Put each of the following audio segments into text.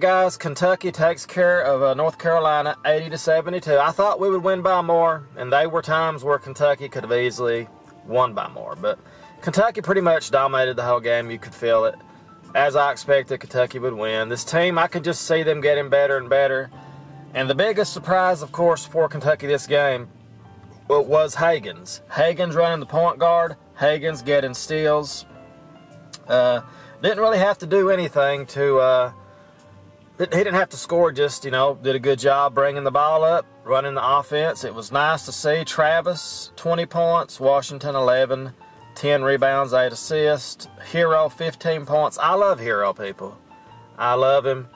guys, Kentucky takes care of North Carolina 80-72. I thought we would win by more, and they were times where Kentucky could have easily won by more. But Kentucky pretty much dominated the whole game. You could feel it. As I expected, Kentucky would win. This team, I could just see them getting better and better. And the biggest surprise, of course, for Kentucky this game was Hagens. Hagens running the point guard. Hagens getting steals. Didn't really have to do anything to... he didn't have to score, just, did a good job bringing the ball up, running the offense. It was nice to see. Travis, 20 points. Washington, 11. 10 rebounds, 8 assists. Hero, 15 points. I love Hero, people. I love him.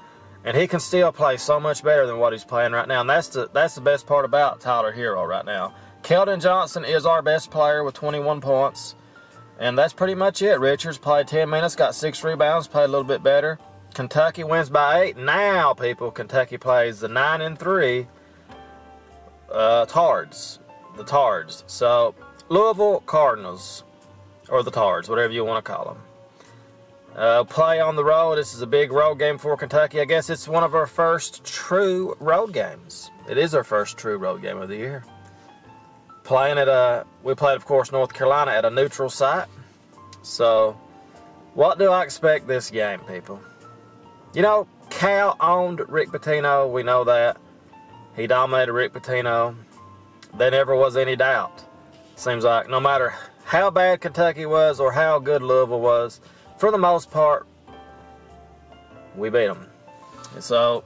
And he can still play so much better than what he's playing right now. And that's the best part about Tyler Hero right now. Keldon Johnson is our best player with 21 points. And that's pretty much it. Richards played 10 minutes, got 6 rebounds, played a little bit better. Kentucky wins by 8. Now, people, Kentucky plays the 9-3 Tards. The Tards. So, Louisville Cardinals. Or the Tards, whatever you want to call them. Play on the road. This is a big road game for Kentucky. I guess it's one of our first true road games. It is our first true road game of the year. We played, of course, North Carolina at a neutral site. So, what do I expect this game, people? Cal owned Rick Pitino. We know that. He dominated Rick Pitino. There never was any doubt. Seems like no matter how bad Kentucky was or how good Louisville was, for the most part, we beat them. And so,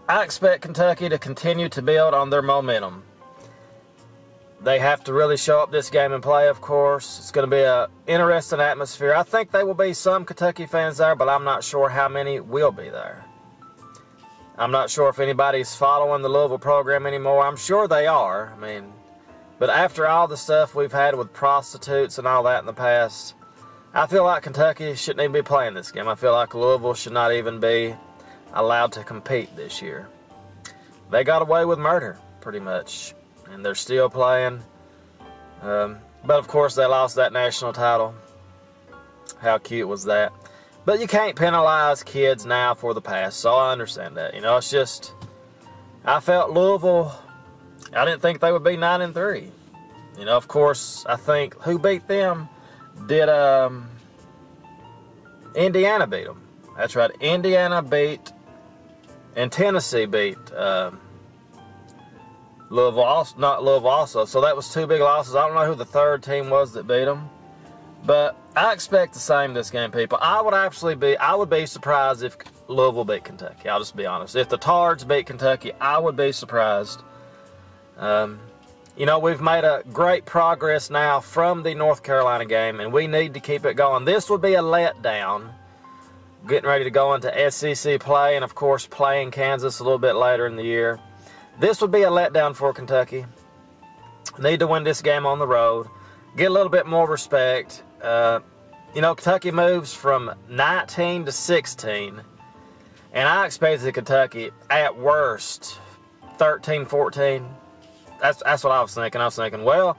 I expect Kentucky to continue to build on their momentum. They have to really show up this game and play, of course. It's going to be an interesting atmosphere. I think there will be some Kentucky fans there, but I'm not sure how many will be there. I'm not sure if anybody's following the Louisville program anymore. I'm sure they are. But after all the stuff we've had with prostitutes and all that in the past, I feel like Kentucky shouldn't even be playing this game. I feel like Louisville should not even be allowed to compete this year. They got away with murder, pretty much. And they're still playing. But of course, they lost that national title. How cute was that? But you can't penalize kids now for the past, so I understand that. It's just, I felt Louisville, I didn't think they would be 9-3. Of course, I think who beat them did, Indiana beat them. That's right, Indiana beat, and Tennessee beat, Louisville also. So that was 2 big losses. I don't know who the third team was that beat them. But I expect the same this game, people. I would be surprised if Louisville beat Kentucky. I'll just be honest. If the Tards beat Kentucky, I would be surprised. We've made a great progress now from the North Carolina game, and we need to keep it going. This would be a letdown. Getting ready to go into SEC play, and of course playing Kansas a little bit later in the year. This would be a letdown for Kentucky. Need to win this game on the road. Get a little bit more respect. Kentucky moves from 19 to 16. And I expected Kentucky, at worst, 13, 14. That's what I was thinking. I was thinking, well,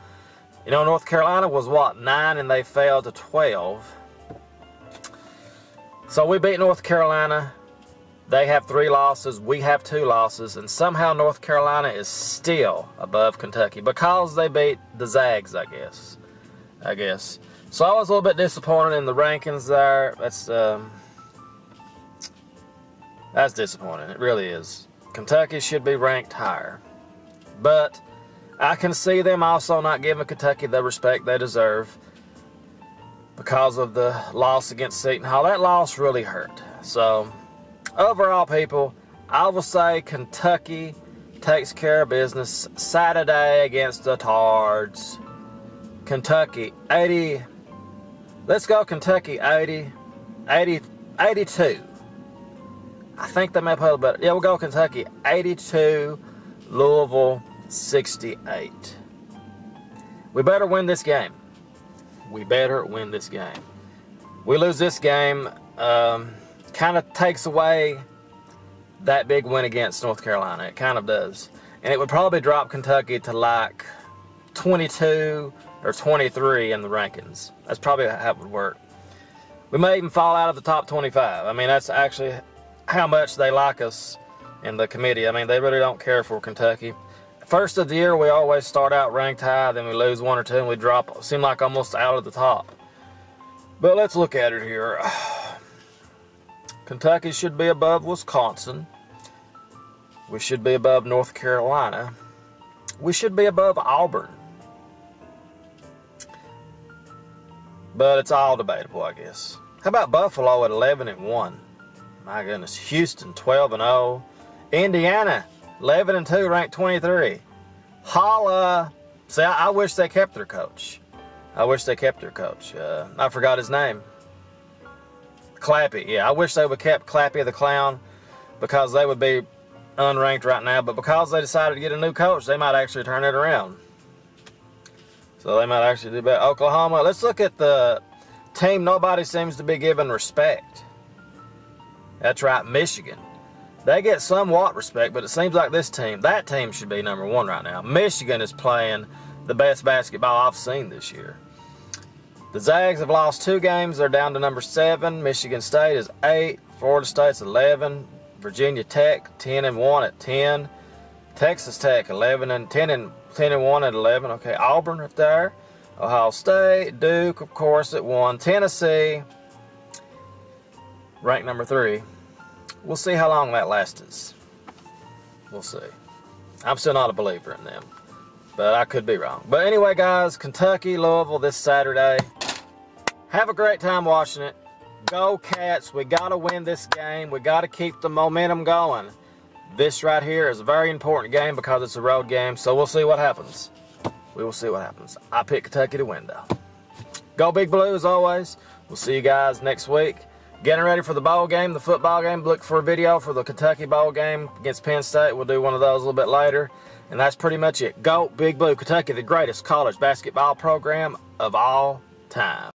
North Carolina was, 9, and they fell to 12. So we beat North Carolina. They have 3 losses, we have 2 losses, and somehow North Carolina is still above Kentucky because they beat the Zags, I guess. So I was a little bit disappointed in the rankings there. That's disappointing. It really is. Kentucky should be ranked higher. But I can see them also not giving Kentucky the respect they deserve because of the loss against Seton Hall. That loss really hurt. So overall, people, I will say Kentucky takes care of business Saturday against the Tards. Kentucky 80. Let's go Kentucky 80, 82. I think they may play a little better. Yeah, we'll go Kentucky 82, Louisville 68. We better win this game. We better win this game. We lose this game, kind of takes away that big win against North Carolina. It kind of does. And it would probably drop Kentucky to like 22 or 23 in the rankings. That's probably how it would work. We may even fall out of the top 25. That's actually how much they like us in the committee. I mean, they really don't care for Kentucky. First of the year, we always start out ranked high, then we lose 1 or 2, and we drop, seem like almost out of the top. But let's look at it here. Kentucky should be above Wisconsin. We should be above North Carolina. We should be above Auburn. But it's all debatable, I guess. How about Buffalo at 11-1? My goodness. Houston 12-0. Indiana 11-2, ranked 23. Holla. See, I wish they kept their coach. I wish they kept their coach. I forgot his name. Clappy. Yeah, I wish they would have kept Clappy the Clown, because they would be unranked right now. But because they decided to get a new coach, they might actually turn it around. So they might actually do better. Oklahoma. Let's look at the team nobody seems to be giving respect. That's right, Michigan. They get somewhat respect, but it seems like that team should be number 1 right now. Michigan is playing the best basketball I've seen this year. The Zags have lost 2 games. They're down to number 7. Michigan State is 8. Florida State's 11. Virginia Tech 10-1 at 10. Texas Tech 10-1 at 11. Okay, Auburn up there. Ohio State, Duke, of course, at 1. Tennessee, ranked number 3. We'll see how long that lasts. We'll see. I'm still not a believer in them, but I could be wrong. But anyway, guys, Kentucky, Louisville this Saturday. Have a great time watching it. Go Cats. We got to win this game. We got to keep the momentum going. This right here is a very important game because it's a road game, so we'll see what happens. We will see what happens. I pick Kentucky to win, though. Go Big Blue, as always. We'll see you guys next week. Getting ready for the bowl game, the football game. Look for a video for the Kentucky bowl game against Penn State. We'll do one of those a little bit later. And that's pretty much it. Go Big Blue. Kentucky, the greatest college basketball program of all time.